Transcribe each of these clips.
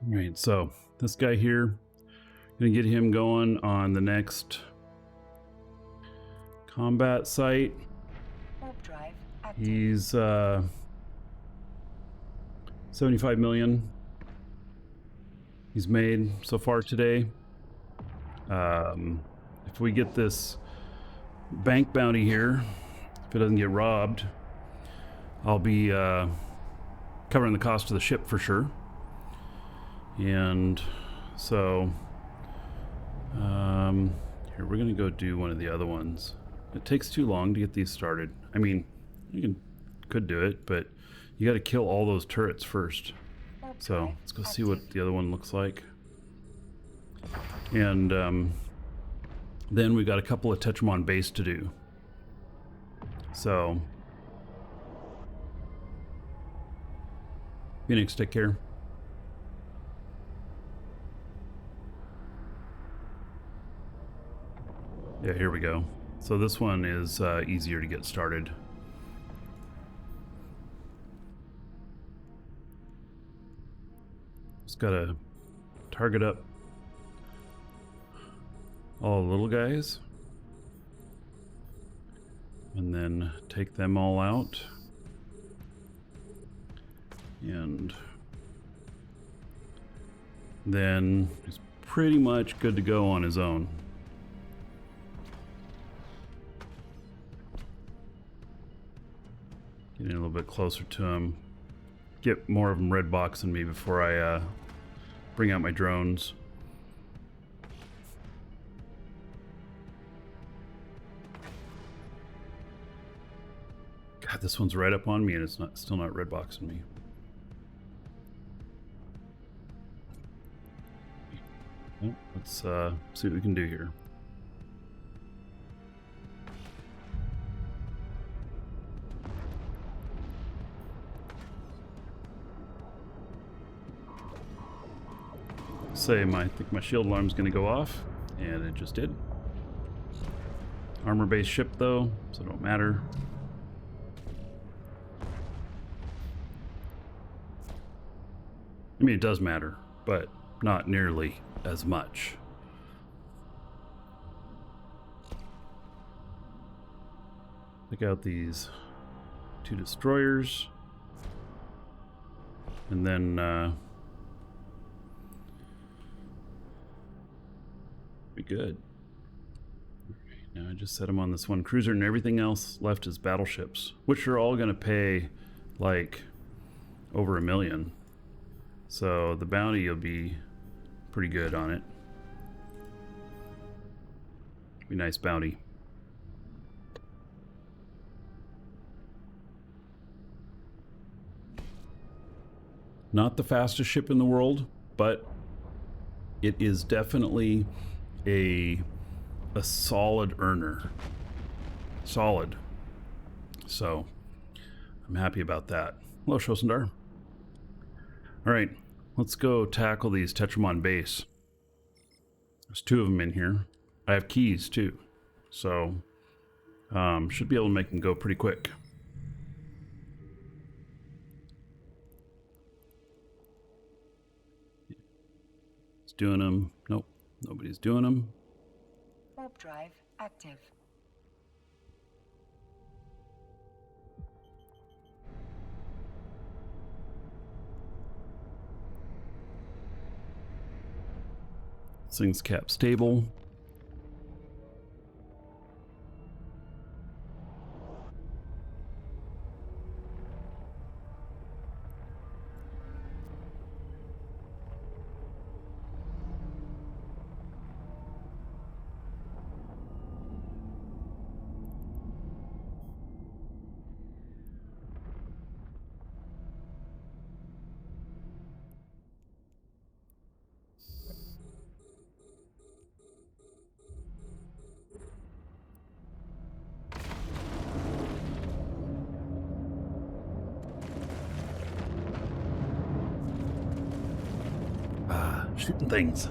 All right, so this guy here, gonna get him going on the next combat site. Warp drive active. He's 75 million he's made so far today. If we get this bank bounty here, if it doesn't get robbed, I'll be covering the cost of the ship for sure. And so here, we're gonna go do one of the other ones. It takes too long to get these started. I mean, you could do it, but you got to kill all those turrets first. So let's go see what the other one looks like. And then we got a couple of Tetrimon base to do. So Phoenix, take care. Yeah, here we go. So this one is easier to get started. Just gotta target up all the little guys and then take them all out, and then he's pretty much good to go on his own. Getting a little bit closer to him. Get more of them red boxing me before I bring out my drones. God, this one's right up on me and it's still not red boxing me. Well, let's see what we can do here. I think my shield alarm's going to go off, and it just did. Armor-based ship though, so it don't matter. I mean, it does matter, but not nearly as much. Take out these 2 destroyers, and then be good. Okay, now I just set them on this one cruiser, and everything else left is battleships, which are all going to pay like over $1 million. So the bounty will be pretty good on it. Be a nice bounty. Not the fastest ship in the world, but it is definitely a solid earner. Solid. So I'm happy about that. Hello, Shosundar. All right, let's go tackle these Tetrimon base. There's 2 of them in here. I have keys too, so should be able to make them go pretty quick. It's doing them. Nope, nobody's doing them. Warp drive active. This thing's cap stable. Shooting things.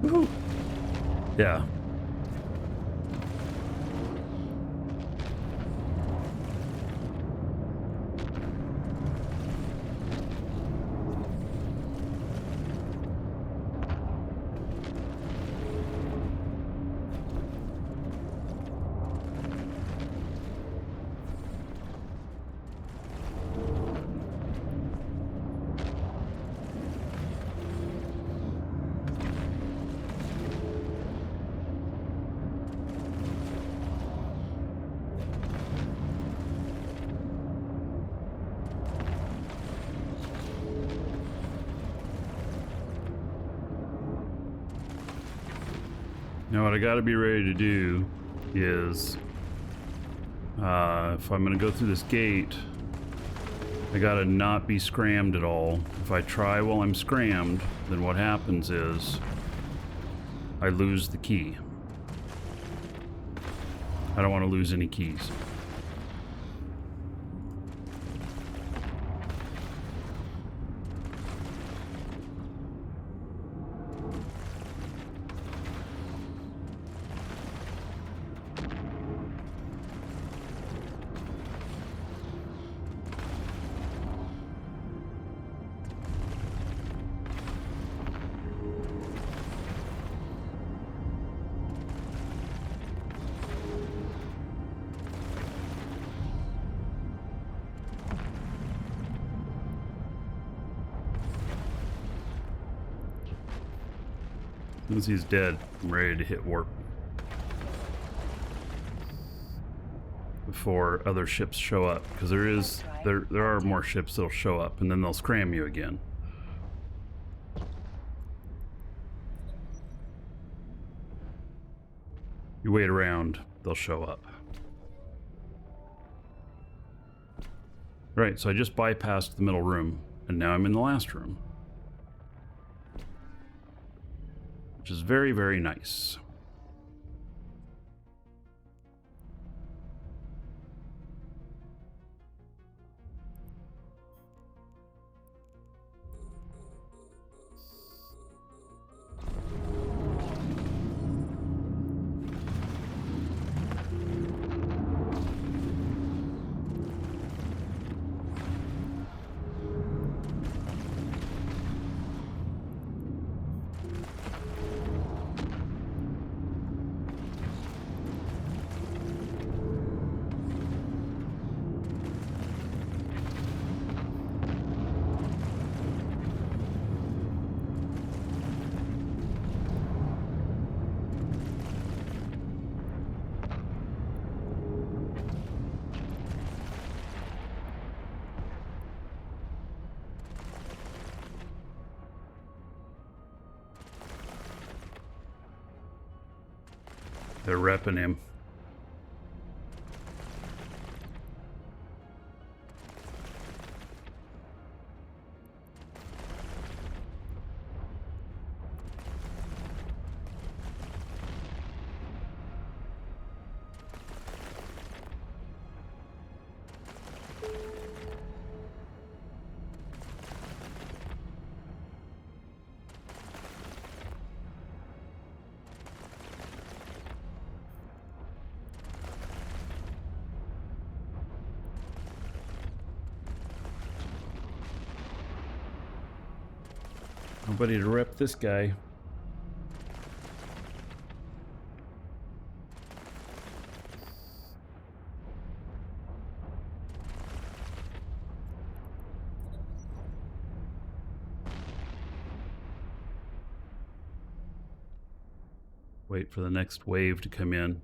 Woohoo! Yeah. Now what I gotta be ready to do is, if I'm gonna go through this gate, I gotta not be scrammed at all. If I try while I'm scrammed, then what happens is I lose the key. I don't want to lose any keys. As he's dead, I'm ready to hit warp before other ships show up, because there are more ships that'll show up and then they'll scram you again. You wait around, they'll show up. Right, so I just bypassed the middle room and now I'm in the last room, which is very, very nice. They're repping him. Nobody to rep this guy. Wait for the next wave to come in.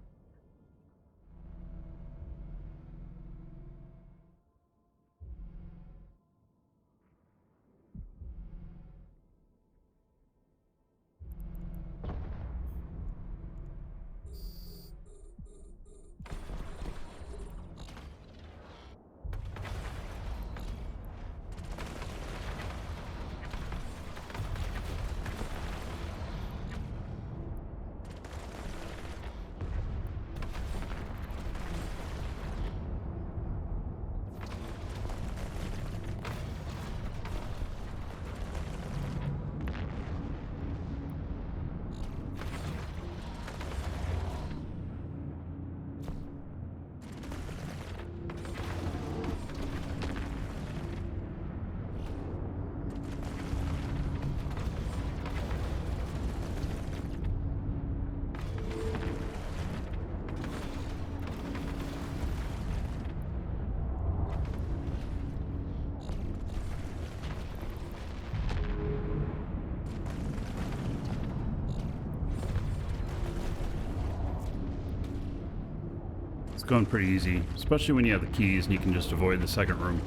It's going pretty easy, especially when you have the keys and you can just avoid the second room.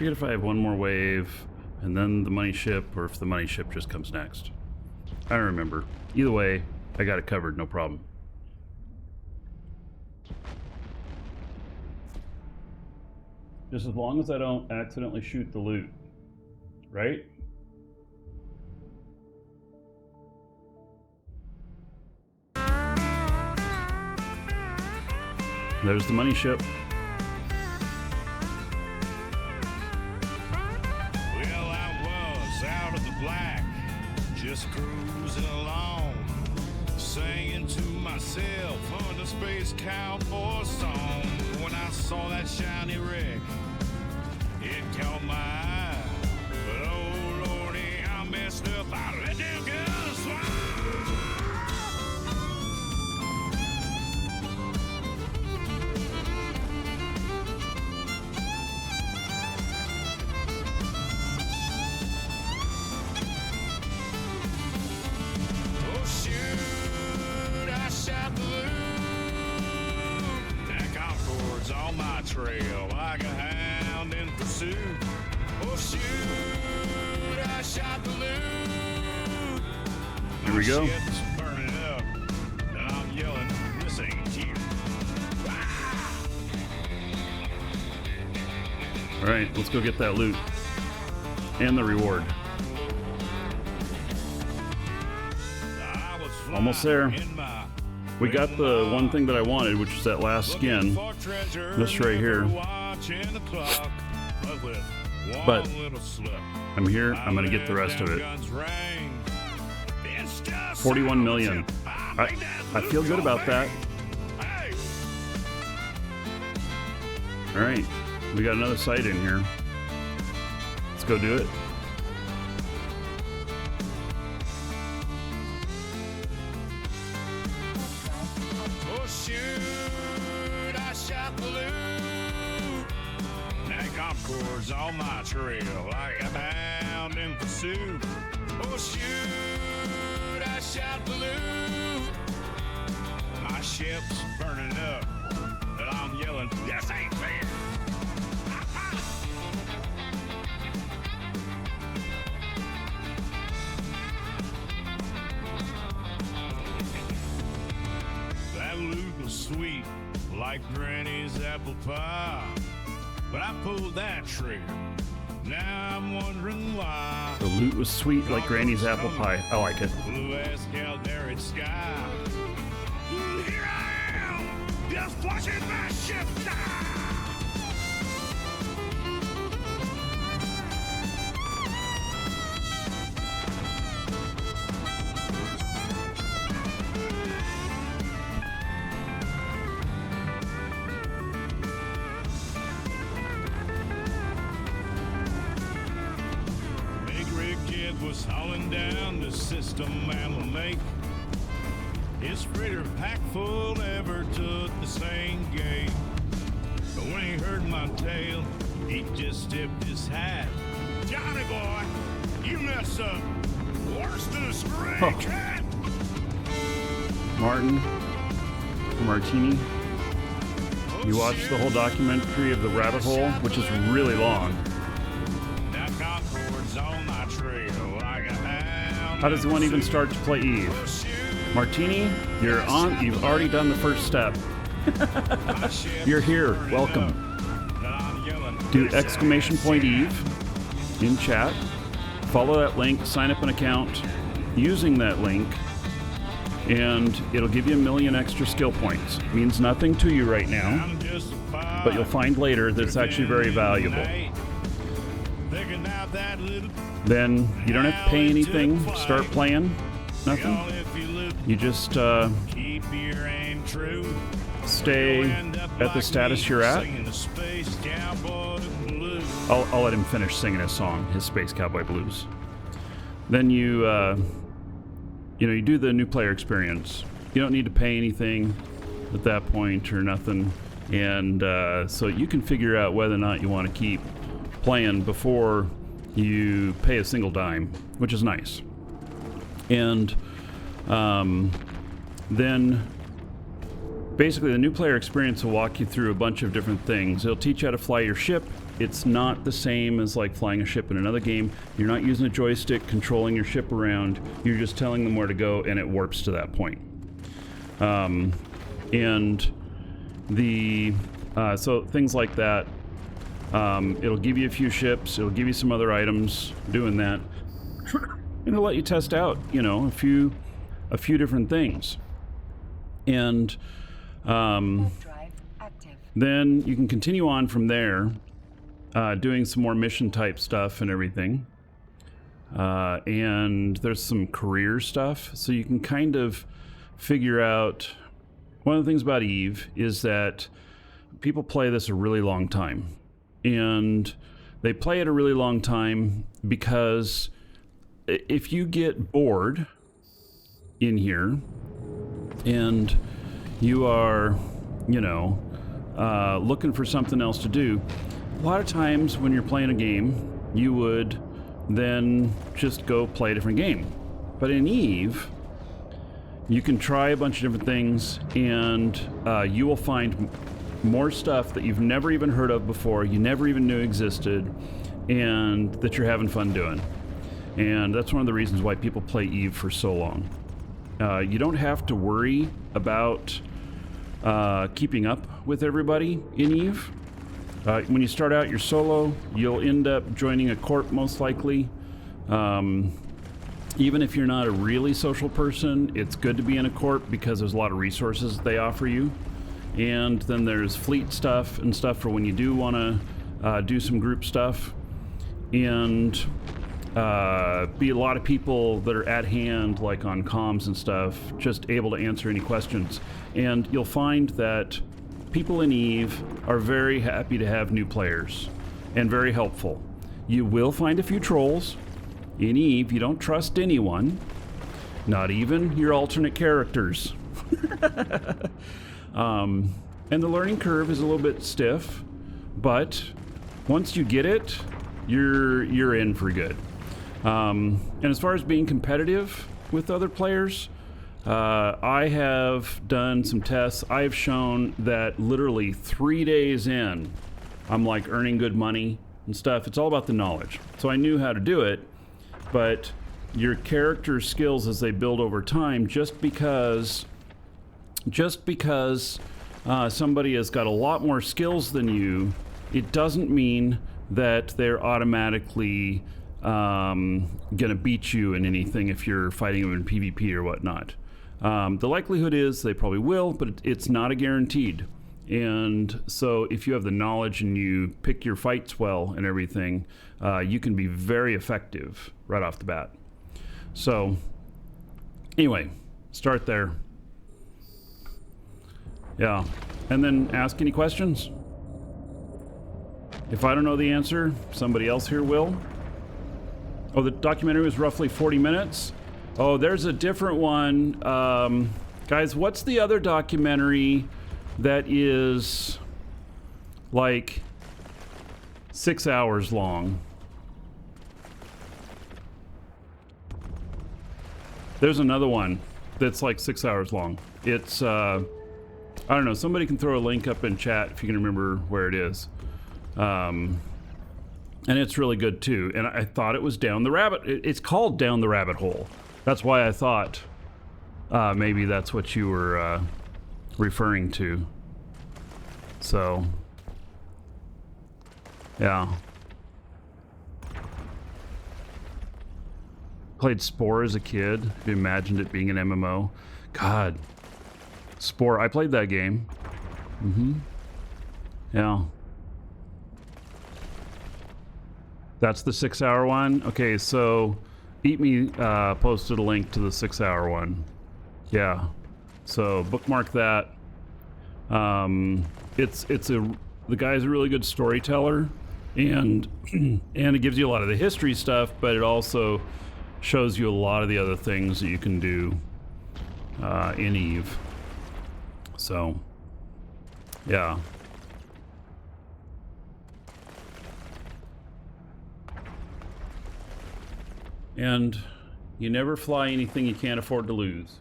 forget if I have one more wave and then the money ship, or if the money ship just comes next. I don't remember. Either way, I got it covered, no problem. Just as long as I don't accidentally shoot the loot, right? There's the money ship. Well, I was out of the black, just cruising along, singing to myself under Space Cowboy song. When I saw that shiny wreck, it caught my eye. But oh lordy, I messed up. I let them guns fly. Oh shoot, I shot the loot. That Concorde's on my trail like a hound in pursuit. Oh shoot, I shot the loot. Here we go. My ship's burning up, and I'm yelling, this ain't you. All right, let's go get that loot and the reward. I was Almost there. We got the one thing that I wanted, which is that last skin. This right here. But I'm here. I'm going to get the rest of it. 41 million. I feel good about that. All right. We got another site in here. Let's go do it. Oh shoot, I shot the loot. That Concorde's on my trail like a hound in pursuit. Oh shoot, I shot the loot. My ship's burning up, and I'm yelling, this ain't fair. That loot was sweet, like Granny's apple pie. But I pulled that trigger. Now I'm wondering why. The loot was sweet like Granny's apple pie. I like it. Blue as Caldera sky. Here I am, just watching my ship die. Was hauling down the system and will make his freighter pack full ever took the same gate. But when he heard my tale, he just tipped his hat. Johnny boy, you mess up worse than a stray cat. Martin from Martini. You watched the whole documentary of the rabbit hole, which is really long. That Concorde's on my trail. How does one even start to play Eve? Martini, you're on. You've already done the first step. You're here. Welcome. Do exclamation point Eve in chat. Follow that link. Sign up an account using that link, and it'll give you 1 million extra skill points. Means nothing to you right now, but you'll find later that it's actually very valuable. Then you don't have to pay anything. Start playing. Nothing. You just stay at the status you're at. I'll let him finish singing his song, his Space Cowboy Blues. Then you do the new player experience. You don't need to pay anything at that point or nothing, and so you can figure out whether or not you want to keep playing before you pay a single dime, which is nice. And then basically the new player experience will walk you through a bunch of different things. It'll teach you how to fly your ship it's not the same as like flying a ship in another game. You're not using a joystick controlling your ship around. You're just telling them where to go, and it warps to that point. And the so things like that. It'll give you a few ships. It'll give you some other items doing that. And it'll let you test out, you know, a few different things. And Drive active. then you can continue on from there, doing some more mission type stuff and everything. And there's some career stuff, so you can kind of figure out. One of the things about Eve is that people play this a really long time. And they play it a really long time because if you get bored in here and you are, you know, looking for something else to do, a lot of times when you're playing a game, you would then just go play a different game. But in Eve, you can try a bunch of different things, and you will find more stuff that you've never even heard of before, you never even knew existed, and that you're having fun doing. And that's one of the reasons why people play Eve for so long. You don't have to worry about keeping up with everybody in Eve. When you start out, you're solo. You'll end up joining a corp most likely. Even if you're not a really social person, it's good to be in a corp because there's a lot of resources they offer you. And then there's fleet stuff and stuff for when you do want to do some group stuff. And be a lot of people that are at hand, like on comms and stuff, just able to answer any questions. And you'll find that people in Eve are very happy to have new players and very helpful. You will find a few trolls. In Eve, you don't trust anyone, not even your alternate characters. And the learning curve is a little bit stiff, but once you get it, you're in for good. And as far as being competitive with other players, I have done some tests. I have shown that literally 3 days in, I'm like earning good money and stuff. It's all about the knowledge. So I knew how to do it, but your character skills as they build over time, just because somebody has got a lot more skills than you, it doesn't mean that they're automatically gonna beat you in anything if you're fighting them in PvP or whatnot. The likelihood is they probably will, but it's not a guaranteed. And so if you have the knowledge and you pick your fights well and everything, you can be very effective right off the bat. So anyway, start there. Yeah, and then ask any questions. If I don't know the answer, somebody else here will. Oh, the documentary was roughly 40 minutes. Oh, there's a different one. Guys, what's the other documentary that is like 6 hours long? There's another one that's like 6 hours long. It's, I don't know, somebody can throw a link up in chat if you can remember where it is. And it's really good too. And I thought it was Down the Rabbit. It's called Down the Rabbit Hole. That's why I thought maybe that's what you were referring to. So, yeah. Played Spore as a kid. If you imagined it being an MMO. God. Spore. I played that game. Mm-hmm. Yeah. That's the 6 hour one? Okay, so Eat Me posted a link to the 6 hour one. Yeah. So bookmark that. The guy's a really good storyteller, and it gives you a lot of the history stuff, but it also shows you a lot of the other things that you can do in Eve. So, yeah. And you never fly anything you can't afford to lose.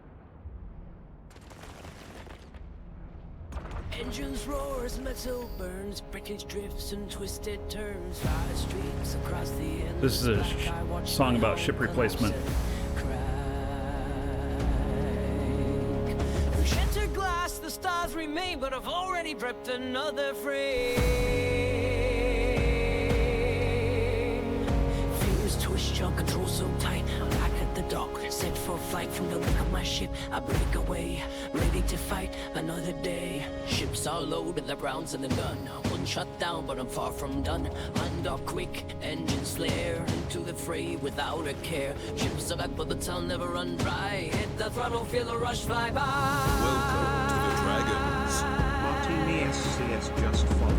Engines Flames roars, metal burns, breakage drifts and twisted turns. Fire streaks across the end. This is a song about ship replacement. Through shattered glass, the stars remain, but I've already prepped another frame. Fingers twist, jaw control so tight. I'm back at the dock, set for flight. From the wreck of my ship, I break away, ready to fight another day. Ships are loaded, the rounds in the gun. One shot down, but I'm far from done. Undock quick, engines flare into the fray without a care. Ships are back, but the town never run dry. Hit the throttle, feel the rush fly by. Welcome to the Dragons. Martini SCS just followed.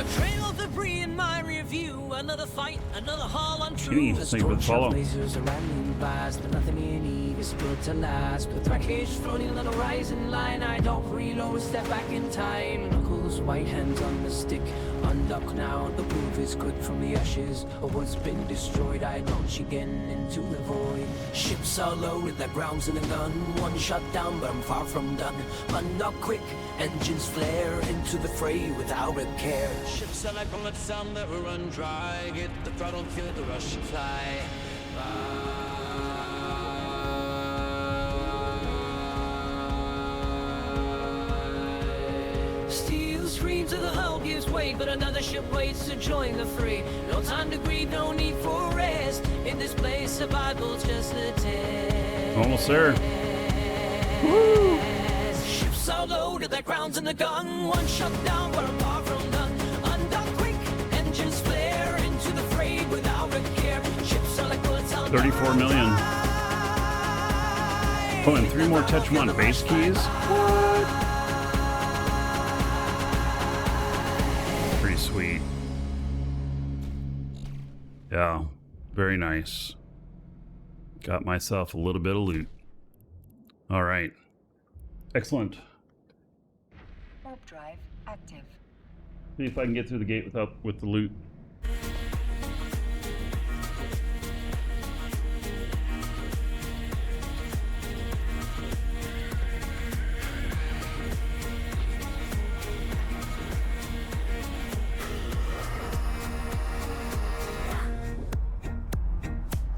A trail of debris in my review. Another fight, another haul on Jeez, true. thank you for the follow. Lasers are rattling past, but nothing in need is built to last. With wreckage floating on the horizon line, I don't reload, step back in time. Knuckles, white hands on the stick. Undock now, the move is quick from the ashes of what's been destroyed. I launch again into the void. Ships are loaded, the ground's in a gun. One shot down, but I'm far from done. Undock quick, engines flare into the fray without a care. Ships are like from the sound never run dry. Get the throttle, feel the rush fly by. Steel screams of the hull gives way, but another ship waits to join the fray. No time to grieve, no need for rest. In this place, survival's just a test. Almost there. Woo! Ships are loaded, their ground's in the gun. One shot down, but I'm far from done. Undock quick, engines flare into the fray without a care. Ships are like bullets on 34 million. Oh, and 3 more Tetrimon base keys. What? Pretty sweet. Yeah, very nice. Got myself a little bit of loot. All right. Excellent. Warp drive active. See if I can get through the gate with the loot.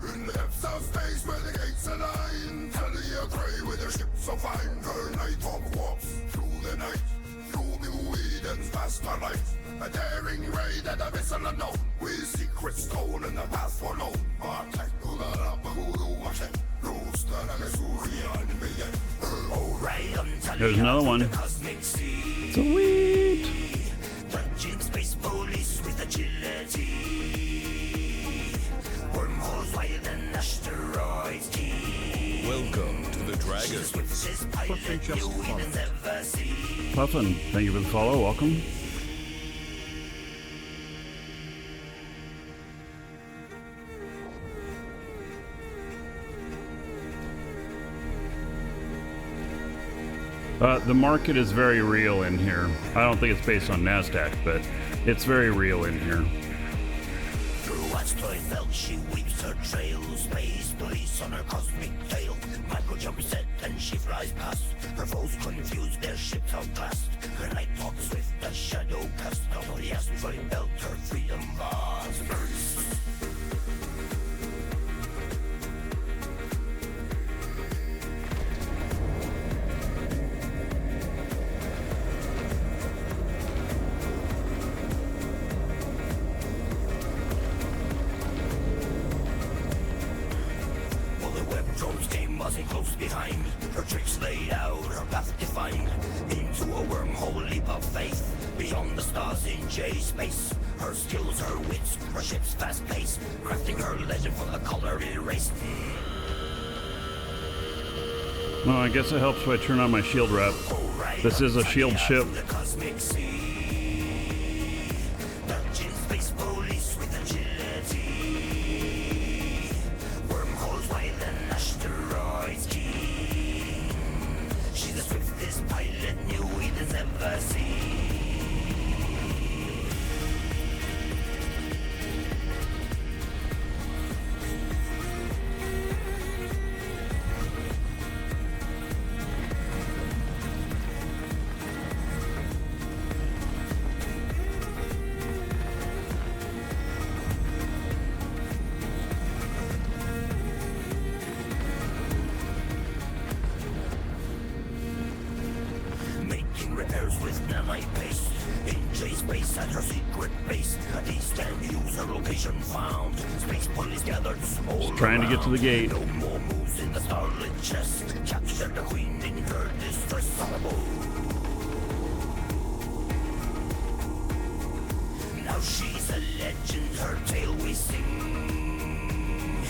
In the depths of space where the gates align, tell the air grey with their ships so fine. Her night hawk walks through the night, through New Eden's vast light. A daring raid at a vessel unknown, with secrets stolen, the path forlorn. There's another one. Sweet. Punching space police with agility. Wormholes wider than asteroids. Welcome to the Dragons. Puffin just followed. Puffin, thank you for the follow. Welcome. The market is very real in here. I don't think it's based on NASDAQ, but it's very real in here. Through what's toy felt, she weeps her trail. Space police on her cosmic tail. Micro jump set and she flies past. Her foes confused, their ships outclassed. Her night hawk swift as shadow cast. Out of the asteroid belt, her freedom bars burst. Close behind, her tricks laid out, her path defined, into a wormhole leap of faith, beyond the stars in J space. Her skills, her wits, her ship's fast pace, crafting her legend for the color erased. Well, I guess it helps if I turn on my shield wrap. This is a shield ship. at her secret base. At Eastern user location found. Space police gathered all Just trying to get to the gate. No more moves in the starlit chest. Captured the queen in her distress on the boat. Now she's a legend, her tale we sing.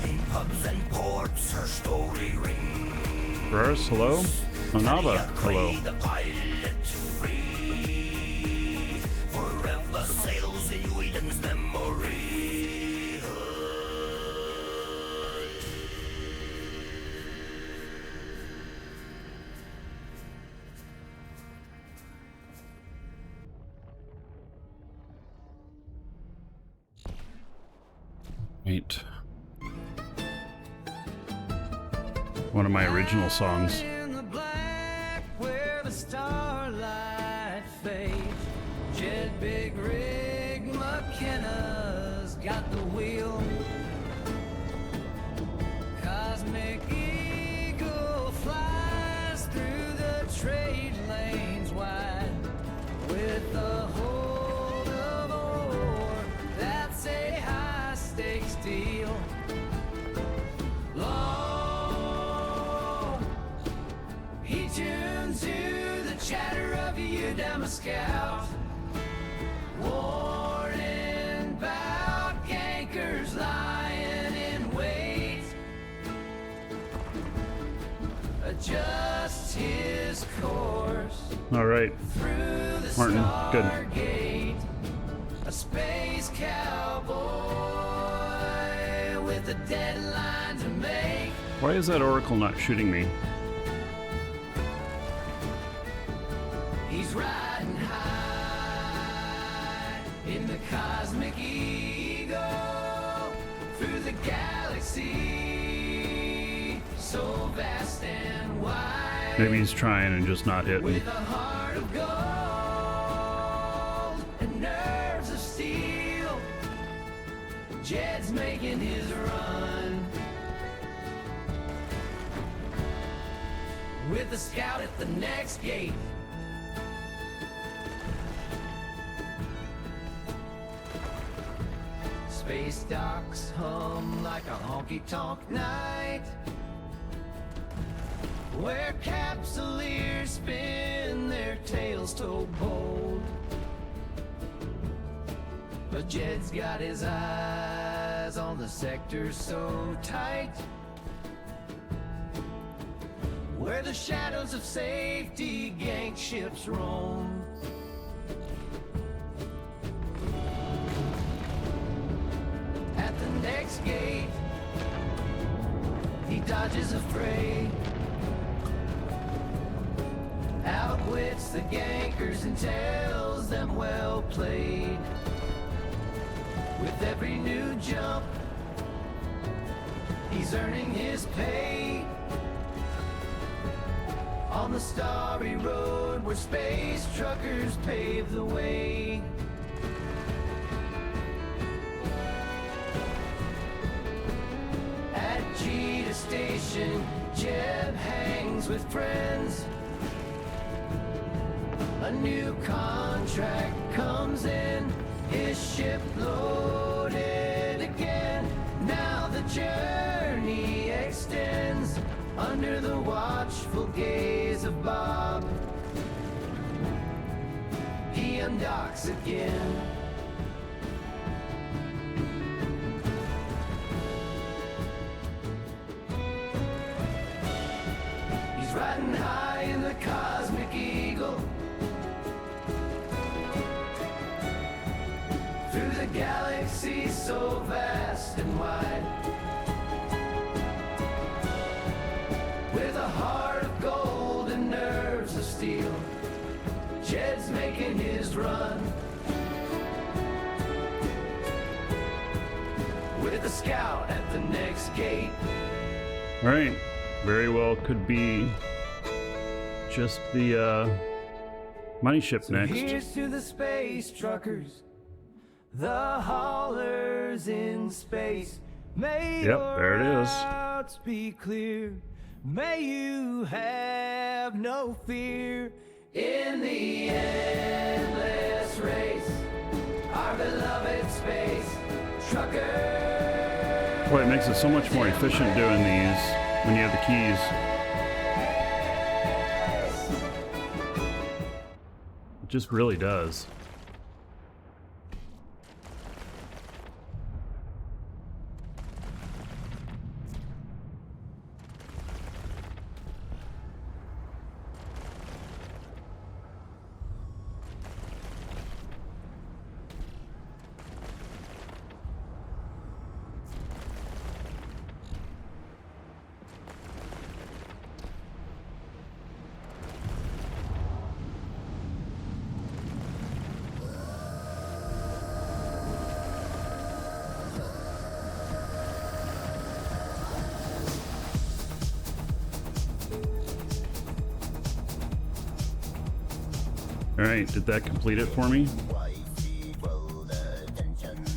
In pubs and ports, her story rings. Burris, hello. Onaba, hello. The pilot free forever sails in Whedon's memory. Wait. One of my original songs. In the black where the starlight fades. Jet big rig McKenna's got the wheel. Cosmic eagle flies through the trade lanes wide with the hold of ore. That's a high stakes deal. Long he tunes to the chatter of you damn a scout. Warning about gankers lying in wait. Adjust his course All right. through the Martin, good. Stargate. A space cowboy with a deadline to make. Why is that oracle not shooting me? He's riding high in the cosmic eagle through the galaxy, so vast and wide. Maybe he's trying and just not hitting. With a heart of gold and nerves of steel, Jed's making his run. With the scout at the next gate. Space docks hum like a honky-tonk night, where capsuleers spin their tails so bold. But Jed's got his eyes on the sector so tight, where the shadows of safety gank ships roam. At the next gate, he dodges a fray, outwits the gankers and tells them well played. With every new jump, he's earning his pay. On the starry road where space truckers pave the way. At Cheetah Station, Jeb hangs with friends. A new contract comes in, his ship loaded again. Now the journey extends under the watchful gaze of Bob. He undocks again. He's riding high in the cosmic eagle through the galaxy so vast and wide. With a heart of gold and nerves of steel, Jed's making his run. With a scout at the next gate. All right. Very well could be just the money ship next. Here's to the space truckers, the haulers in space. May Yep, there it is. your routes be clear. May you have no fear. In the endless race, our beloved space trucker. Boy, it makes it so much more efficient doing these when you have the keys. It just really does. All right, did that complete it for me?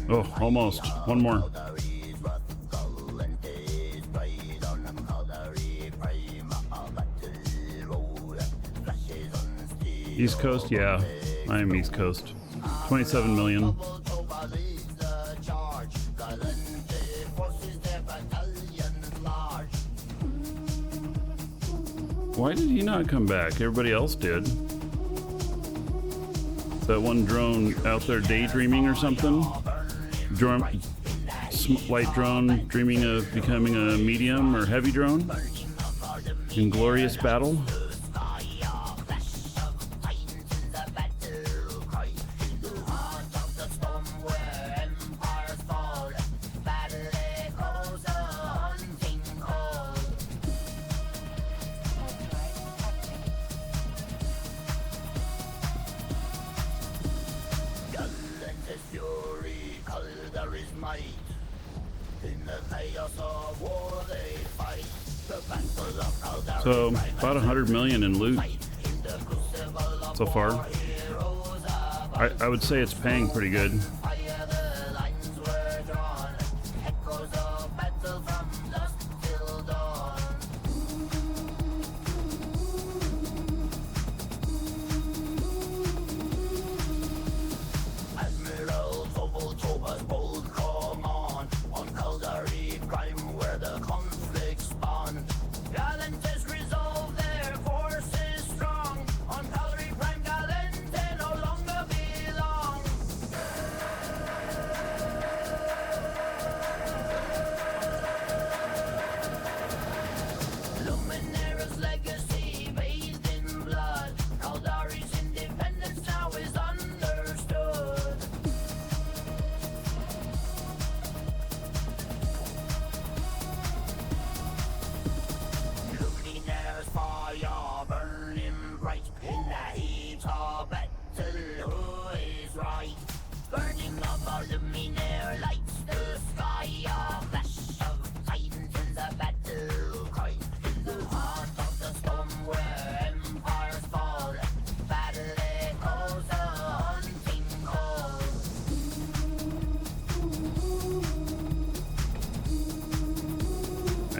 Oh, almost. One more. East Coast? Yeah, I am East Coast. 27 million. Why did he not come back? Everybody else did. That one drone out there daydreaming or something? Light drone dreaming of becoming a medium or heavy drone? Inglorious battle? So, about 100 million in loot so far. I would say it's paying pretty good.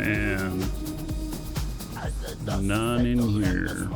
And none in here.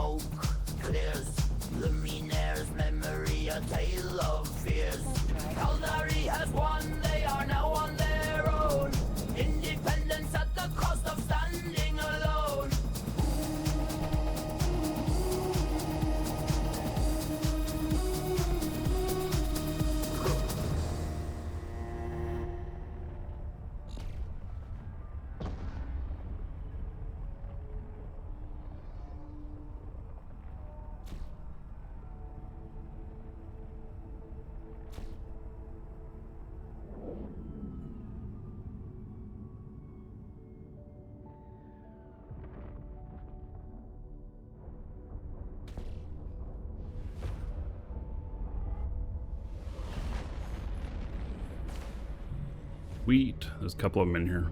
Sweet. There's a couple of them in here.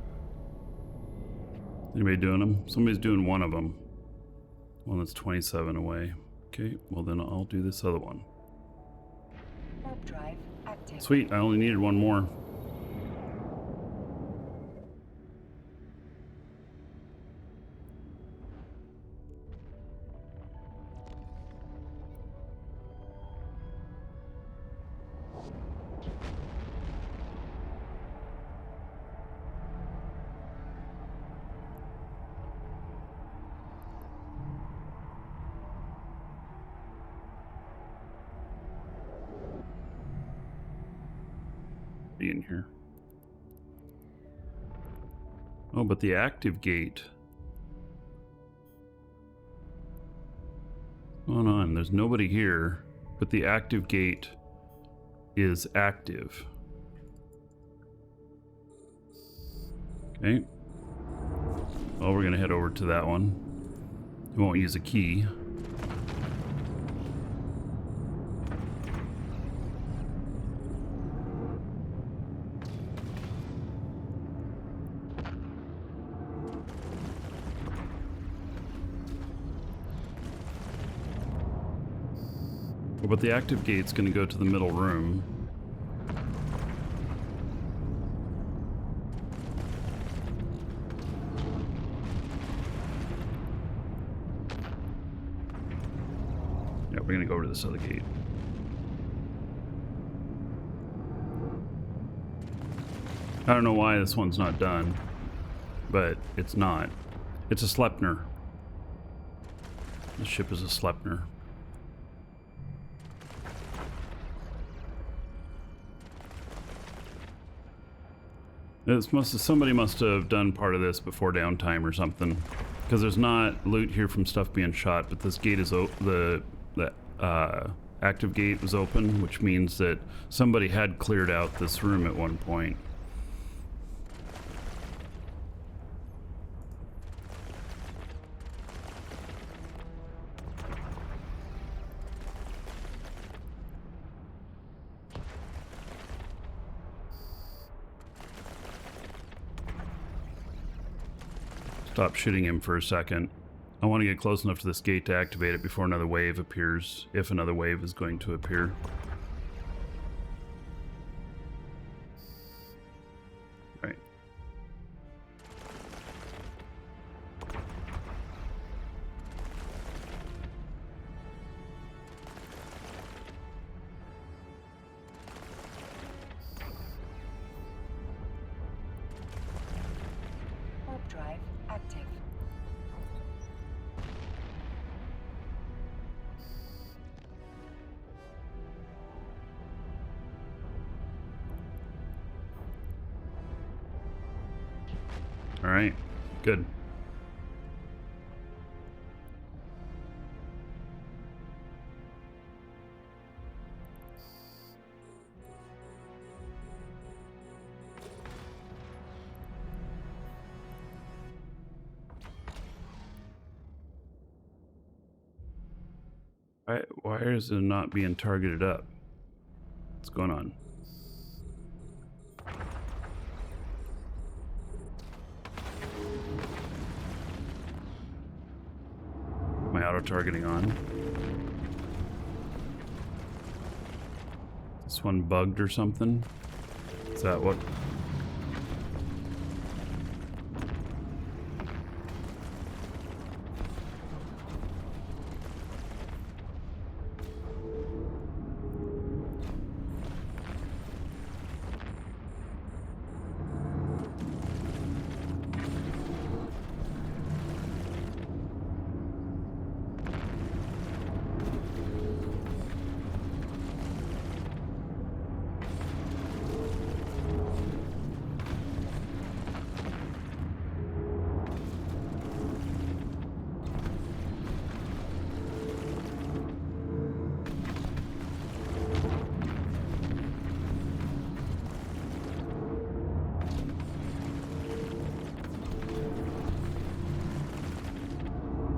Anybody doing them? Somebody's doing one of them. One that's 27 away. Okay, well then I'll do this other one. Warp drive active. Sweet, I only needed one more. nobody in here. Oh, but the active gate. Hold on, there's nobody here, but the active gate is active. Okay. Well, we're gonna head over to that one. We won't use a key. But the active gate's going to go to the middle room. Yeah, we're going to go over to this other gate. I don't know why this one's not done, but it's not. It's a Sleipnir. The ship is a Sleipnir. Somebody must have done part of this before downtime or something, because there's not loot here from stuff being shot. But this gate is the active gate was open, which means that somebody had cleared out this room at one point. Stop shooting him for a second. I want to get close enough to this gate to activate it before another wave appears, if another wave is going to appear. Right. Warp drive active. All right. Good. Why is it not being targeted up? What's going on? My auto-targeting on. This one bugged or something? Is that what?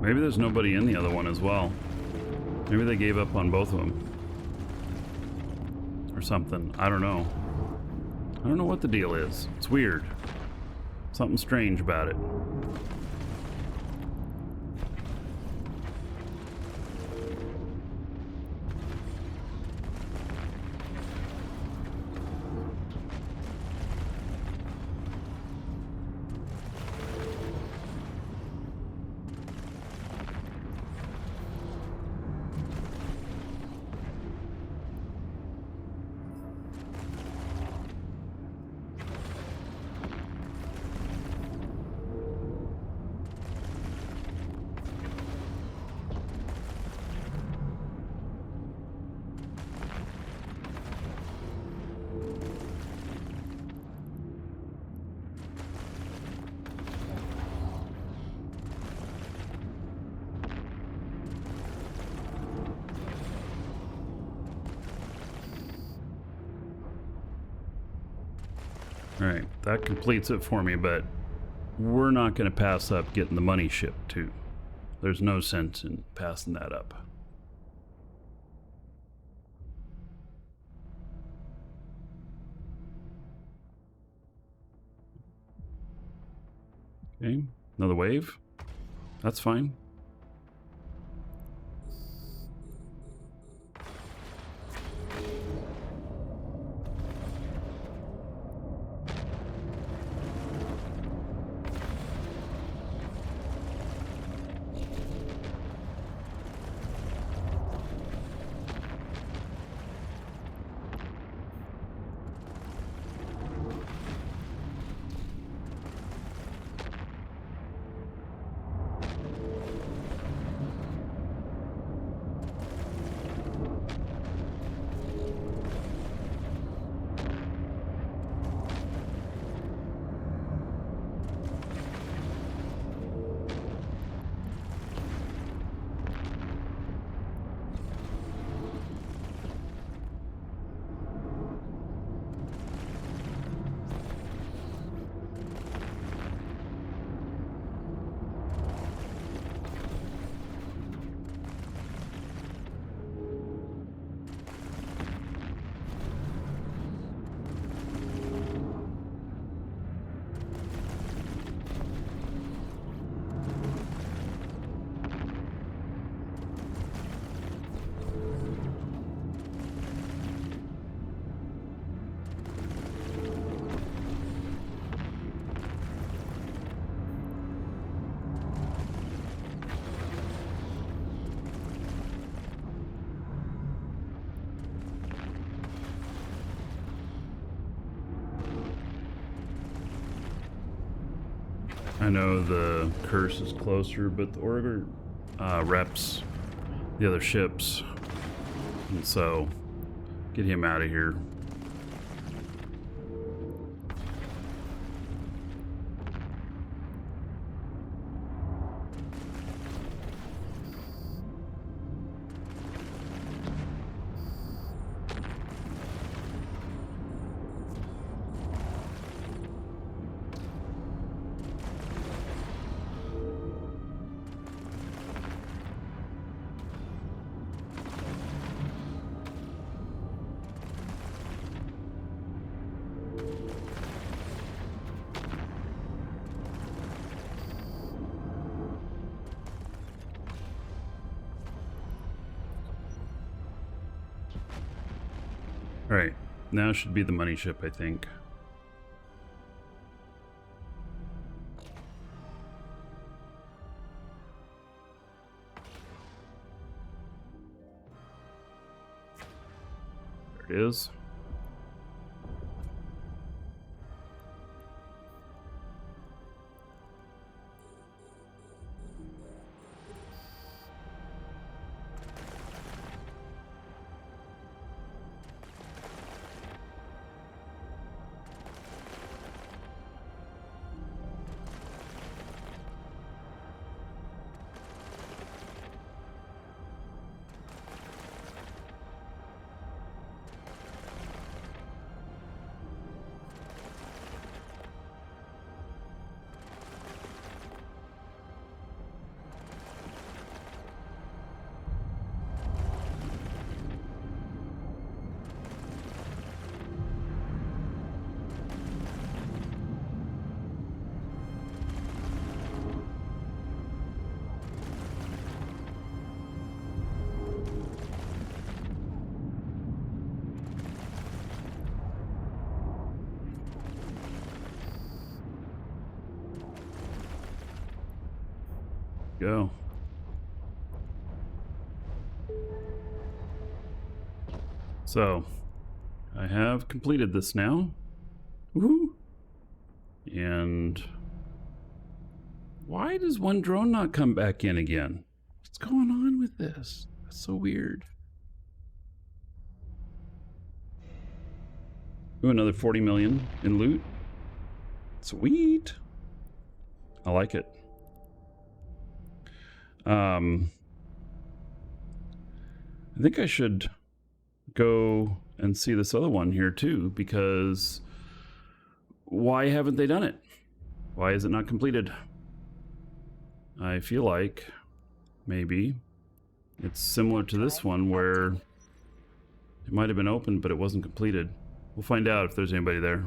Maybe there's nobody in the other one as well. Maybe they gave up on both of them. Or something. I don't know. I don't know what the deal is. It's weird. Something strange about it. All right, that completes it for me, but we're not going to pass up getting the money ship too. There's no sense in passing that up. Okay, another wave. That's fine. I know the curse is closer, but the order reps the other ships, and so get him out of here. All right, now should be the money ship, I think. There it is. Go. So, I have completed this now. Woohoo! And why does one drone not come back in again? What's going on with this? That's so weird. Ooh, another 40 million in loot. Sweet. I like it. I think I should go and see this other one here too, because why haven't they done it? Why is it not completed? I feel like maybe it's similar to this one where it might have been opened, but it wasn't completed. We'll find out if there's anybody there.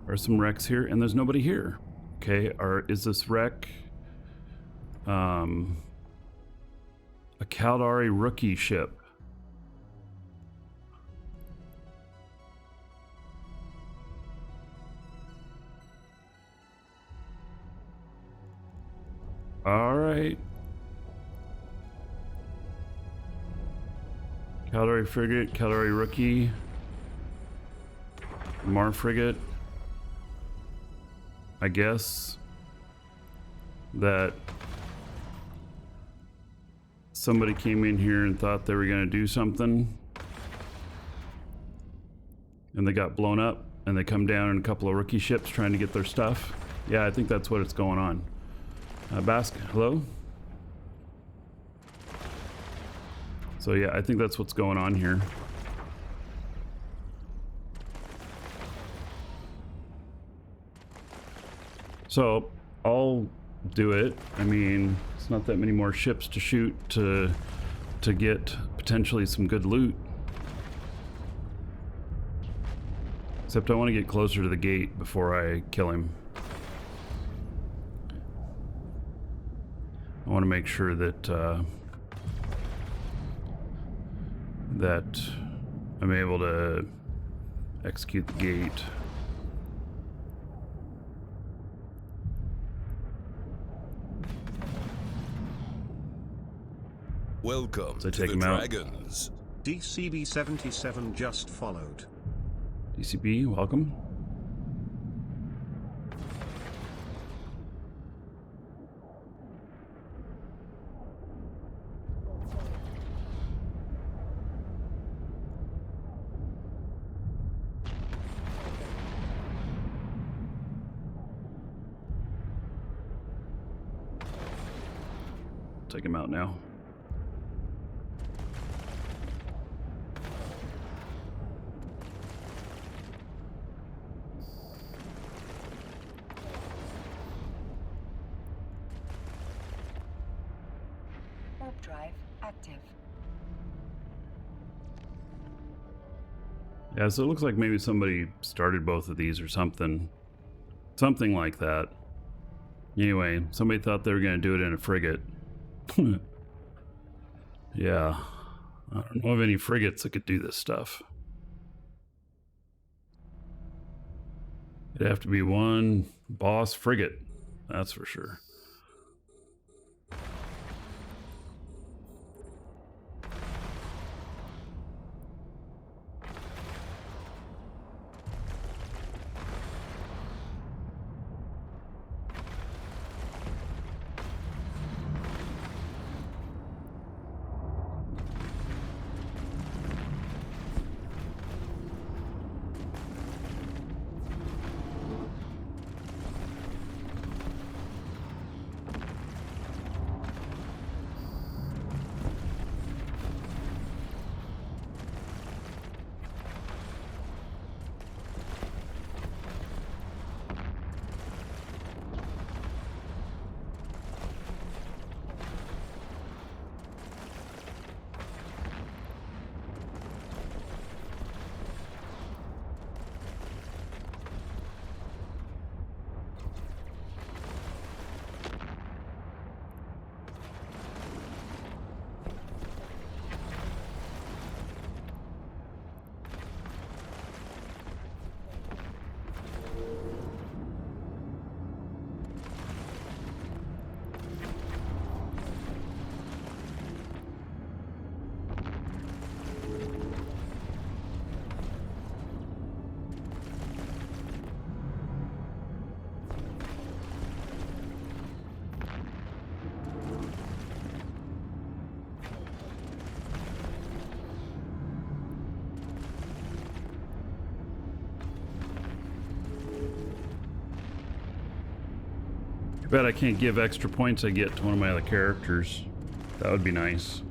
Are some wrecks here? And there's nobody here. Okay, is this wreck a Caldari rookie ship? All right. Caldari frigate, Caldari rookie, Mar frigate. I guess that somebody came in here and thought they were going to do something, and they got blown up, and they come down in a couple of rookie ships trying to get their stuff. Yeah, I think that's what it's going on. Basque, hello? So yeah, I think that's what's going on here. So I'll do it. I mean, it's not that many more ships to shoot to get potentially some good loot. Except I want to get closer to the gate before I kill him. I want to make sure that that I'm able to execute the gate. Welcome So to take the him out. Dragons. DCB77 just followed. DCB, welcome. Take him out now. Warp drive active. Yeah, so it looks like maybe somebody started both of these or something. Something like that. Anyway, somebody thought they were going to do it in a frigate. Yeah. I don't know of any frigates that could do this stuff. It'd have to be one boss frigate. That's for sure. Bet I can't give extra points I get to one of my other characters. That would be nice.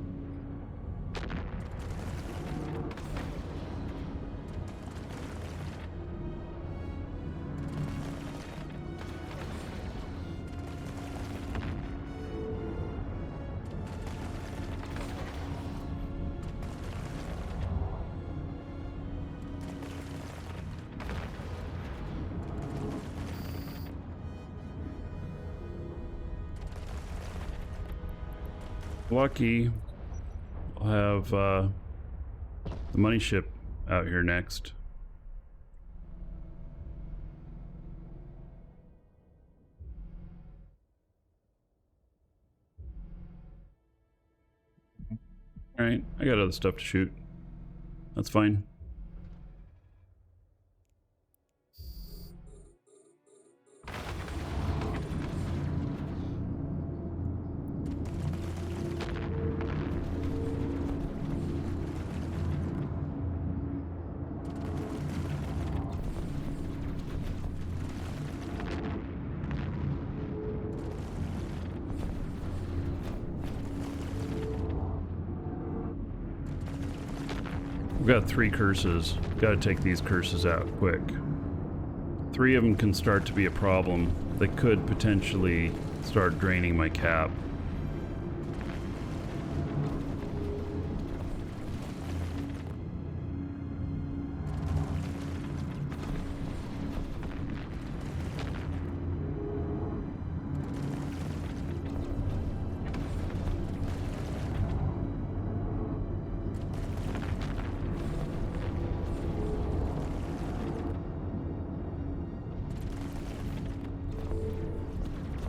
Lucky, I'll have the money ship out here next. Alright, I got other stuff to shoot. That's fine. We've got 3 curses. Got to take these curses out quick. 3 of them can start to be a problem. They could potentially start draining my cap.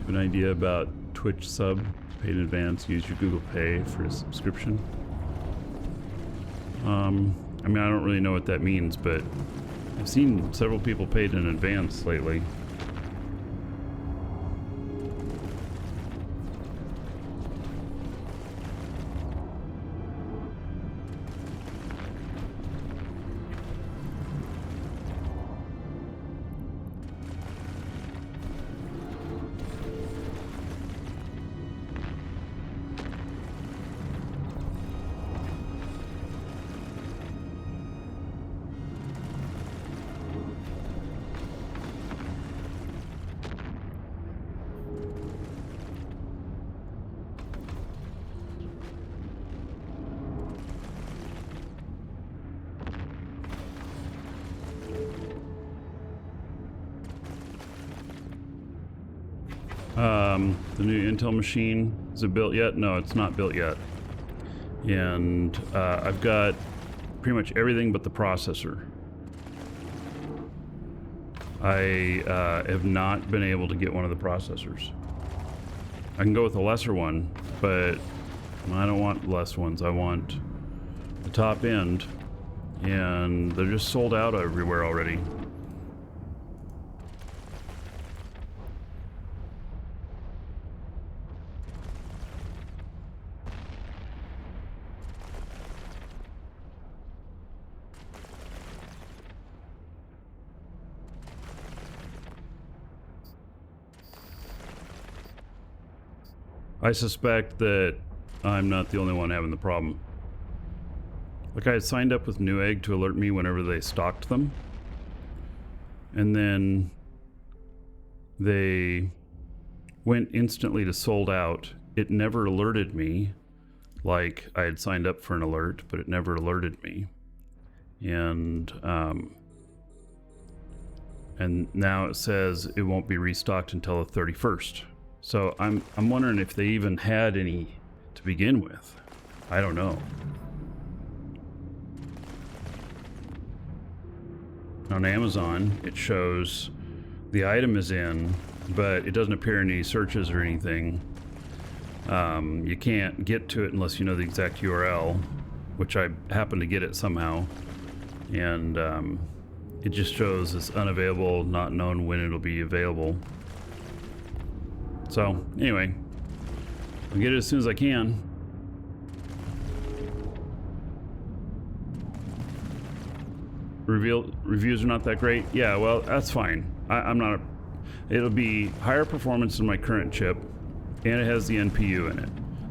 An idea about Twitch sub, paid in advance, use your Google Pay for a subscription. I mean, I don't really know what that means, but I've seen several people paid in advance lately. The new Intel machine, is it built yet? No, it's not built yet. And I've got pretty much everything but the processor. I have not been able to get one of the processors. I can go with a lesser one, but I don't want less ones. I want the top end, and they're just sold out everywhere already. I suspect that I'm not the only one having the problem. Like, I had signed up with Newegg to alert me whenever they stocked them. And then they went instantly to sold out. It never alerted me. Like, I had signed up for an alert, but it never alerted me. And now it says it won't be restocked until the 31st. So I'm wondering if they even had any to begin with. I don't know. On Amazon, it shows the item is in, but it doesn't appear in any searches or anything. You can't get to it unless you know the exact URL, which I happen to get it somehow. And it just shows it's unavailable, not known when it'll be available. So, anyway, I'll get it as soon as I can. Reviews are not that great. Yeah, well, that's fine. I'm not. It'll be higher performance than my current chip, and it has the NPU in it.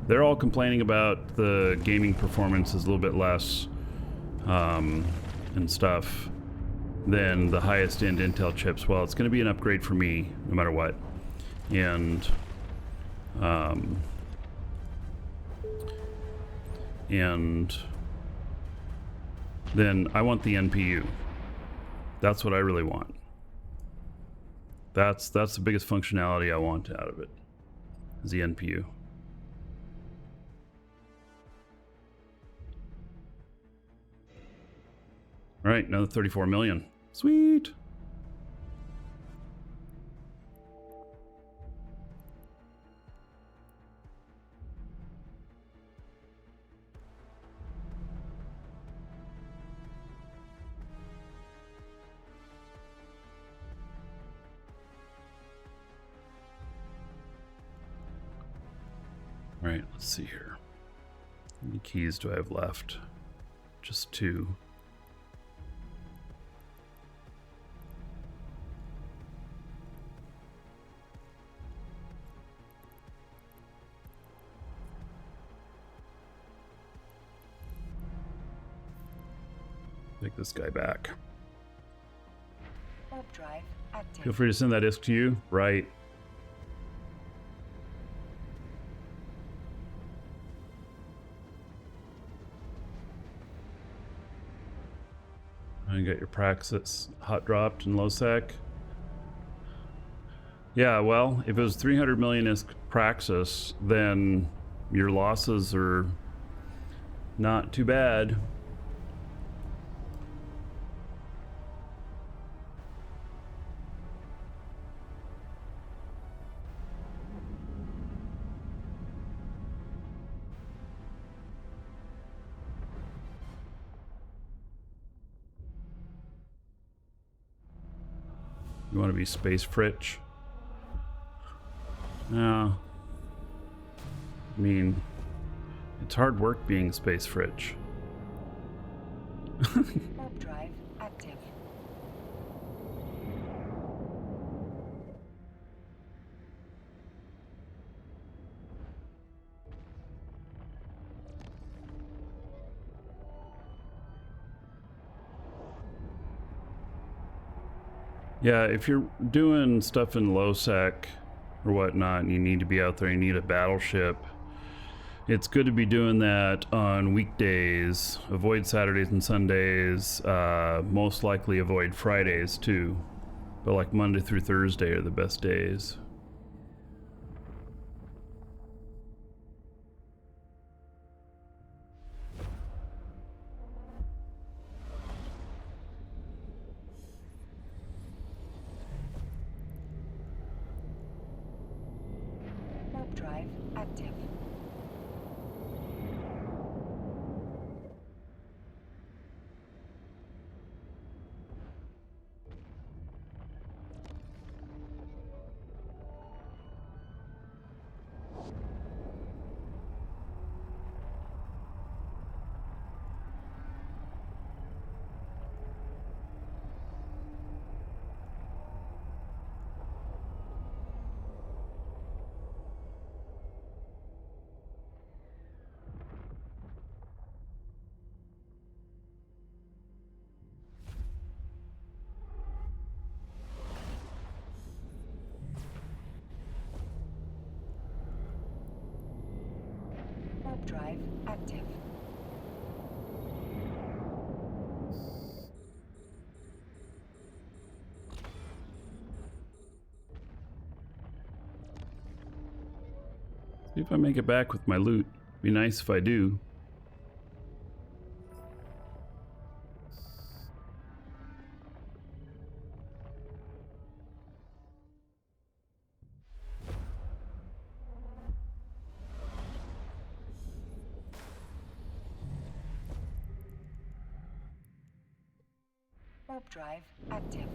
They're all complaining about the gaming performance is a little bit less and stuff than the highest end Intel chips. Well, it's going to be an upgrade for me no matter what. And then I want the NPU. That's what I really want. That's the biggest functionality I want out of it, is the NPU. All right, another 34 million. Sweet. All right, let's see here. How many keys do I have left? Just 2. Take this guy back. Warp drive active. Feel free to send that disk to you. Right. And you got your Praxis hot dropped in low sec. Yeah, well, if it was 300 million ISK Praxis, then your losses are not too bad. You want to be space fritch? No. I mean, it's hard work being space fritch. Warp drive active. Yeah, if you're doing stuff in low sec or whatnot and you need to be out there, you need a battleship, it's good to be doing that on weekdays. Avoid Saturdays and Sundays, most likely avoid Fridays too, but like Monday through Thursday are the best days. Warp drive active. Warp drive active. See if I make it back with my loot. Be nice if I do. Warp drive active.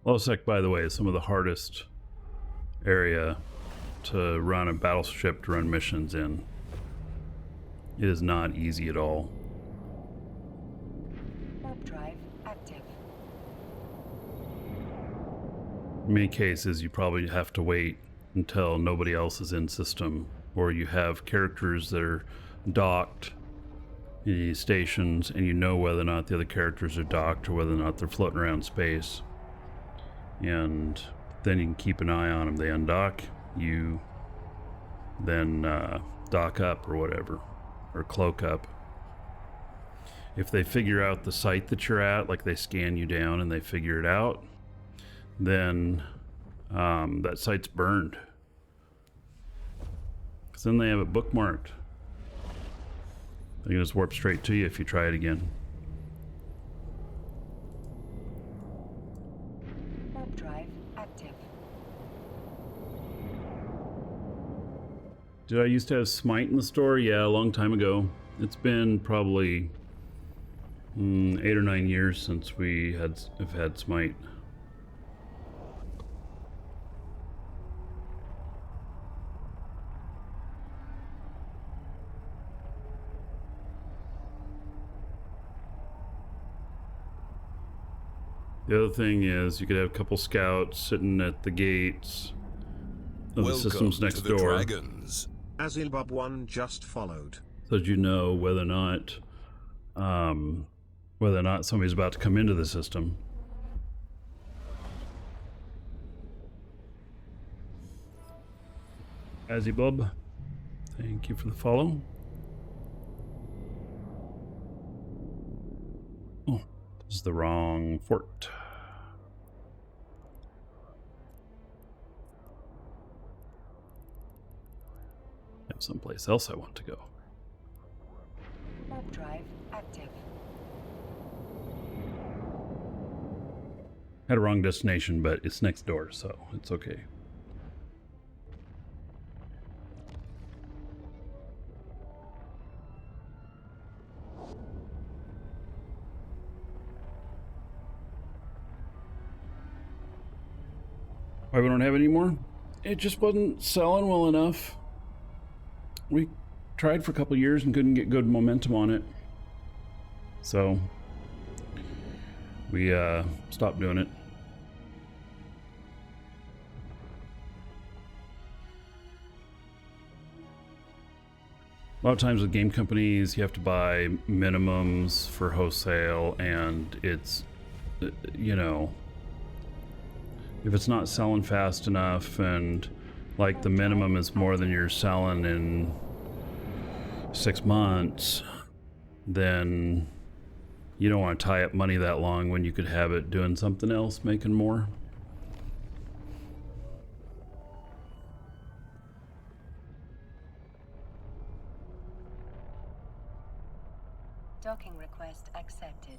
Losec, by the way, is some of the hardest area to run a battleship, to run missions in. It is not easy at all. Warp drive active. In many cases, you probably have to wait until nobody else is in system, or you have characters that are docked in these stations, and you know whether or not the other characters are docked or whether or not they're floating around space. And then you can keep an eye on them. They undock, you then dock up or whatever, or cloak up. If they figure out the site that you're at, like they scan you down and they figure it out, then that site's burned. Because then they have it bookmarked. They can just warp straight to you if you try it again. Warp drive active. Did I used to have Smite in the store? Yeah, a long time ago. It's been probably 8 or 9 years since we have had Smite. The other thing is you could have a couple scouts sitting at the gates of the systems next to the door. Dragons. Azilbob1 just followed. So that you know whether or not somebody's about to come into the system. Azibub, thank you for the follow. Oh, this is the wrong fort. I have someplace else I want to go. Warp drive active. Had a wrong destination, but it's next door, so it's okay. Why we don't have any more? It just wasn't selling well enough. We tried for a couple years and couldn't get good momentum on it. So we stopped doing it. A lot of times with game companies, you have to buy minimums for wholesale, and it's, you know, if it's not selling fast enough and like the minimum is more than you're selling in 6 months, then you don't want to tie up money that long when you could have it doing something else, making more. Docking request accepted.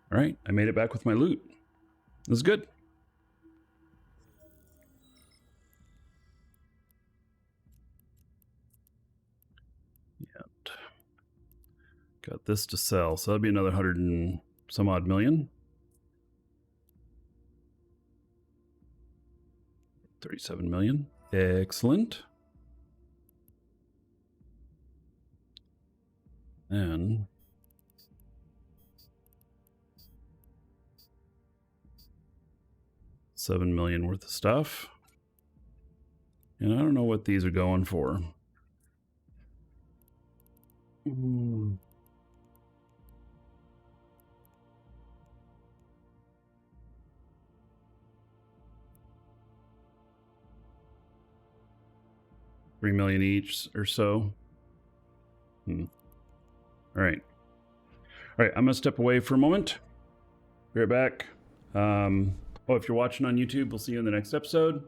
All right, I made it back with my loot. It was good. Yeah. Got this to sell, so that'd be another 100 and some odd million. 37 million. Excellent. And $7 million worth of stuff. And I don't know what these are going for. Ooh. $3 million each or so. All right. All right, I'm gonna step away for a moment. Be right back. Oh, if you're watching on YouTube, we'll see you in the next episode.